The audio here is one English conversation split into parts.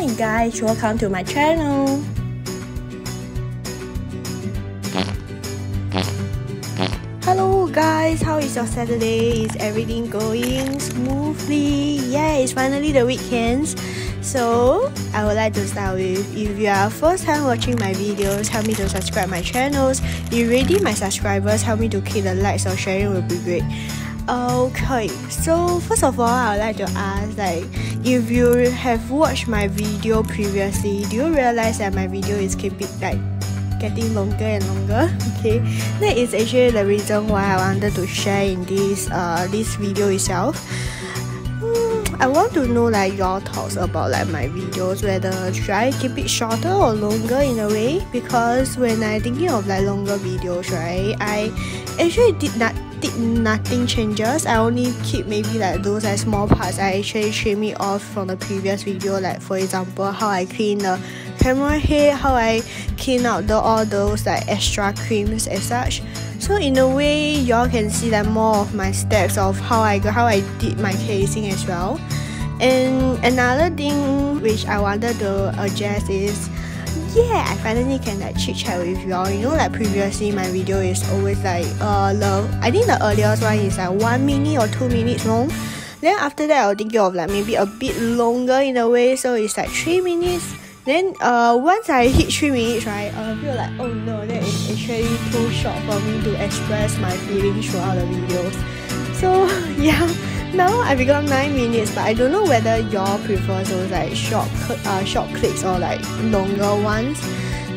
Hey guys, welcome to my channel. Hello guys, how is your Saturday? Is everything going smoothly? Yeah, it's finally the weekends. So I would like to start with, if you are first time watching my videos, help me to subscribe my channels. If you're already my subscribers, help me to click the likes or sharing will be great. Okay, so first of all, I would like to ask, if you have watched my video previously, do you realize that my video is getting longer and longer? Okay, that is actually the reason why I wanted to share in this video itself. I want to know your thoughts about my videos, whether should I keep it shorter or longer in a way, because when I thinking of longer videos, right, I actually did nothing changes. I only keep maybe those small parts I actually trim it off from the previous video, for example how I clean the camera head, how I clean out all those extra creams and such. So in a way, y'all can see more of my steps of how I did my casing as well. And another thing which I wanted to address is, yeah, I finally can chit chat with y'all. You know, previously my video is always I think the earliest one is 1 minute or 2 minutes long. Then after that I was thinking of maybe a bit longer in a way, so it's 3 minutes. Then once I hit 3 minutes, right, I feel oh no, that is actually too short for me to express my feelings throughout the videos. So yeah, now I become 9 minutes, but I don't know whether y'all prefer those short clips or longer ones.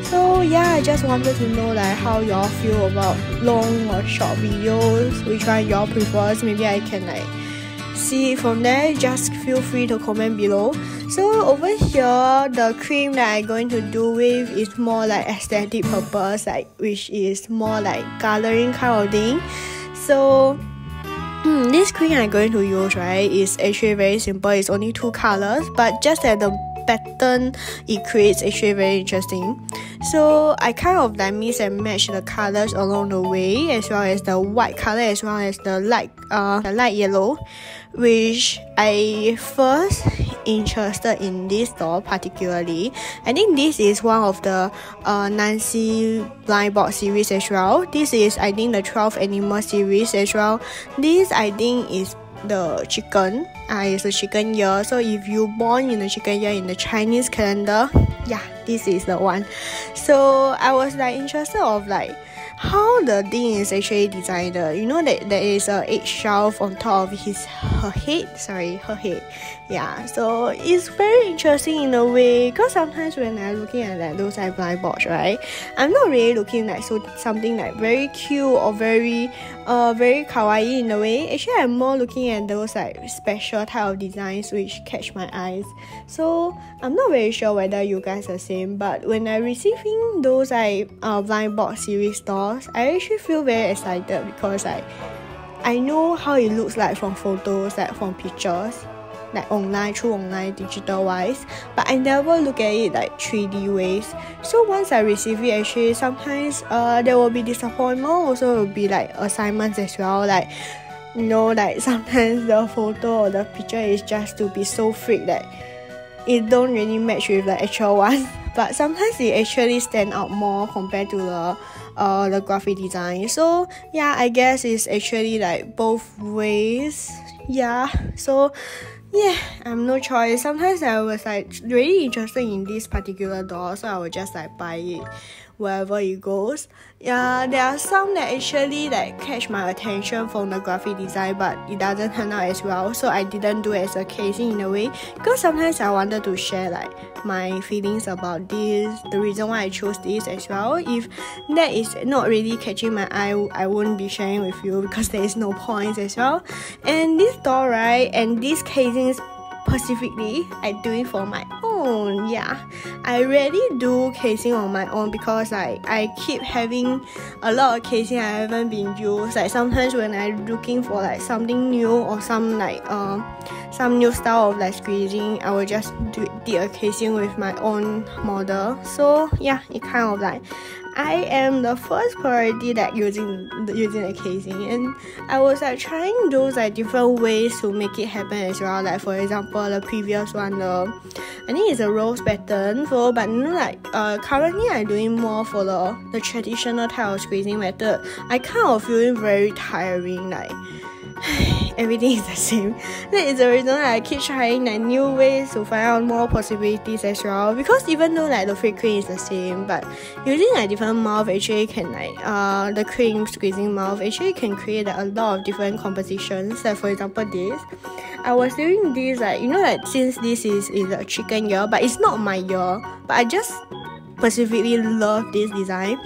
So yeah, I just wanted to know how y'all feel about long or short videos, which one y'all prefers. Maybe I can see it from there. Just feel free to comment below. So over here, the cream that I'm going to do with is more aesthetic purpose, which is more coloring kind of thing. So this cream I'm going to use, right, is actually very simple. It's only 2 colors, but just that the pattern it creates actually very interesting. So I kind of mix and match the colors along the way, as well as the white color as well as the light yellow, which I first interested in this store particularly. I think this is one of the Nanci blind box series as well. This is I think the 12 animal series as well. This I think is the chicken. It's a chicken year. So if you born in the chicken year in the Chinese calendar, yeah, this is the one. So I was interested of how the thing is actually designed. You know that there is a eggshell on top of her head. Yeah, so it's very interesting in a way, because sometimes when I'm looking at those blind box, right, I'm not really looking something very cute or very kawaii in a way. Actually, I'm more looking at those special type of designs which catch my eyes. So I'm not very sure whether you guys are the same, but when I receiving those blind box series stores, I actually feel very excited, because I know how it looks from photos, from pictures, through online digital wise, but I never look at it 3D ways. So once I receive it, actually sometimes there will be disappointment, also will be assignments as well, sometimes the photo or the picture is just to be so freak that it don't really match with the actual one. But sometimes it actually stand out more compared to the graphic design. So yeah, I guess it's actually both ways. Yeah, so yeah, I have no choice. Sometimes I was really interested in this particular doll, so I would just buy it wherever it goes. Yeah, there are some that actually catch my attention from the graphic design, but it doesn't turn out as well, so I didn't do it as a casing in a way, because sometimes I wanted to share my feelings about this, the reason why I chose this as well. If that is not really catching my eye, I wouldn't be sharing with you, because there is no point as well. And this doll, right, and these casings specifically, I do it for my own. Yeah, I rarely do casing on my own, because I keep having a lot of casing I haven't been used. Sometimes when I'm looking for something new or some new style of squeezing, I will just do a casing with my own model. So yeah, it kind of I am the first priority that using the casing, and I was like trying those like different ways to make it happen as well. Like for example, the previous one, I think it's a rose pattern for, but currently I'm doing more for the traditional type of squeezing method. I kind of feeling very tiring, like everything is the same. That is the reason I keep trying like new ways to find out more possibilities as well. Because even though like the fake cream is the same, but using like different mouth actually can like the cream squeezing mouth actually can create like, a lot of different compositions. Like for example this, I was doing this like like since this is a chicken ear, but it's not my ear, but I just specifically love this design.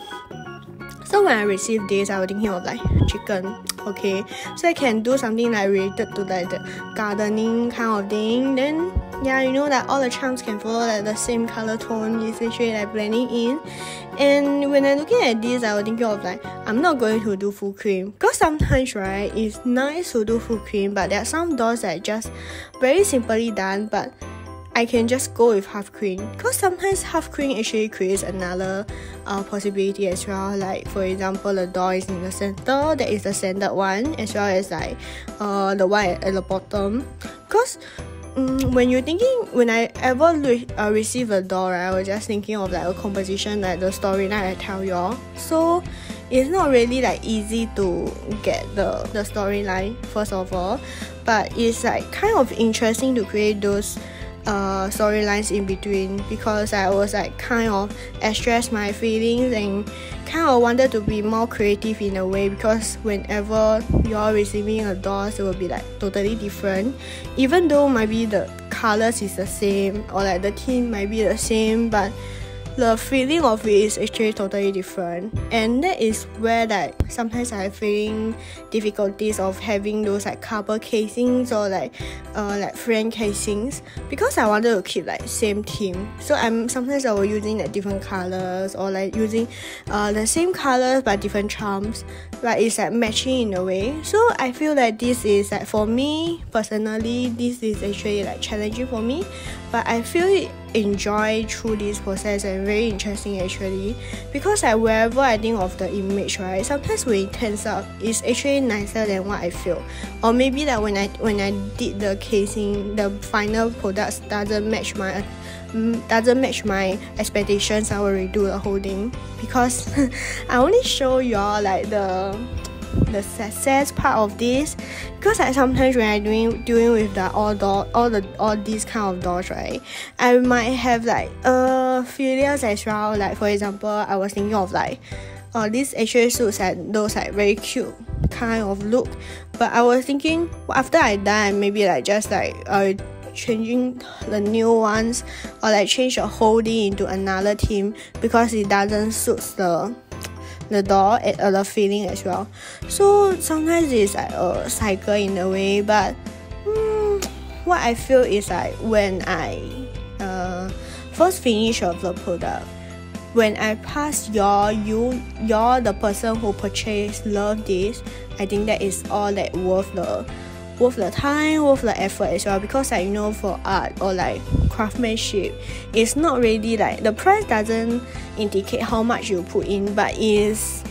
So when I received this, I was thinking of like chicken, okay, so I can do something like related to like the gardening kind of thing. Then yeah, that all the charms can follow like the same color tone, is actually like blending in. And when I'm looking at this, I was thinking of like, I'm not going to do full cream, because sometimes right, it's nice to do full cream, but there are some dolls that are just very simply done, but I can just go with half cream, because sometimes half cream actually creates another possibility as well. Like for example, the doll is in the center, that is the centered one, as well as like the one at the bottom. Because when I ever receive a doll, right, I was just thinking of like a composition, like the storyline I tell y'all. So it's not really like easy to get the storyline first of all, but it's like kind of interesting to create those storylines in between, because I was like kind of express my feelings and kind of wanted to be more creative in a way, because whenever you're receiving a doll, it will be like totally different, even though maybe the colors is the same or like the theme might be the same, but the feeling of it is actually totally different. And that is where like sometimes I feeling difficulties of having those like couple casings or like friend casings, because I wanted to keep like same theme. So sometimes I was using like different colors, or like using the same colors but different charms, but it's like matching in a way. So I feel like this is like, for me personally, this is actually like challenging for me, but I feel enjoy through this process and very interesting actually, because like wherever I think of the image, right, sometimes when it turns out it's actually nicer than what I feel, or maybe that when I did the casing, the final products doesn't match my expectations, I will redo the whole thing, because I only show y'all like the success part of this, because like sometimes when I doing with the all these kind of dolls, right, I might have like failures as well. Like for example, I was thinking of like this actually suits like those like very cute kind of look, but I was thinking after I done, maybe like just like changing the new ones, or like change the whole thing into another theme, because it doesn't suit the doll and the feeling as well. So sometimes it's like a cycle in a way, but what I feel is like when I first finish of the product, when I pass you're the person who purchased love this, I think that is all that worth the time, worth the effort as well, because like for art or like craftsmanship, it's not really like the price doesn't indicate how much you put in, but is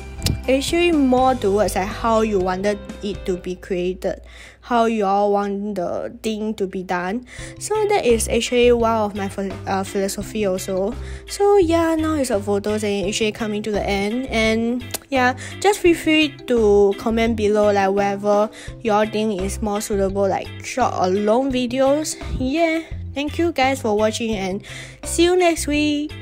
actually more towards like how you wanted it to be created, how you all want the thing to be done. So that is actually one of my philosophy also. So yeah, now it's a photos and actually coming to the end, and yeah, just feel free to comment below like whether your thing is more suitable, like short or long videos. Yeah, thank you guys for watching, and see you next week.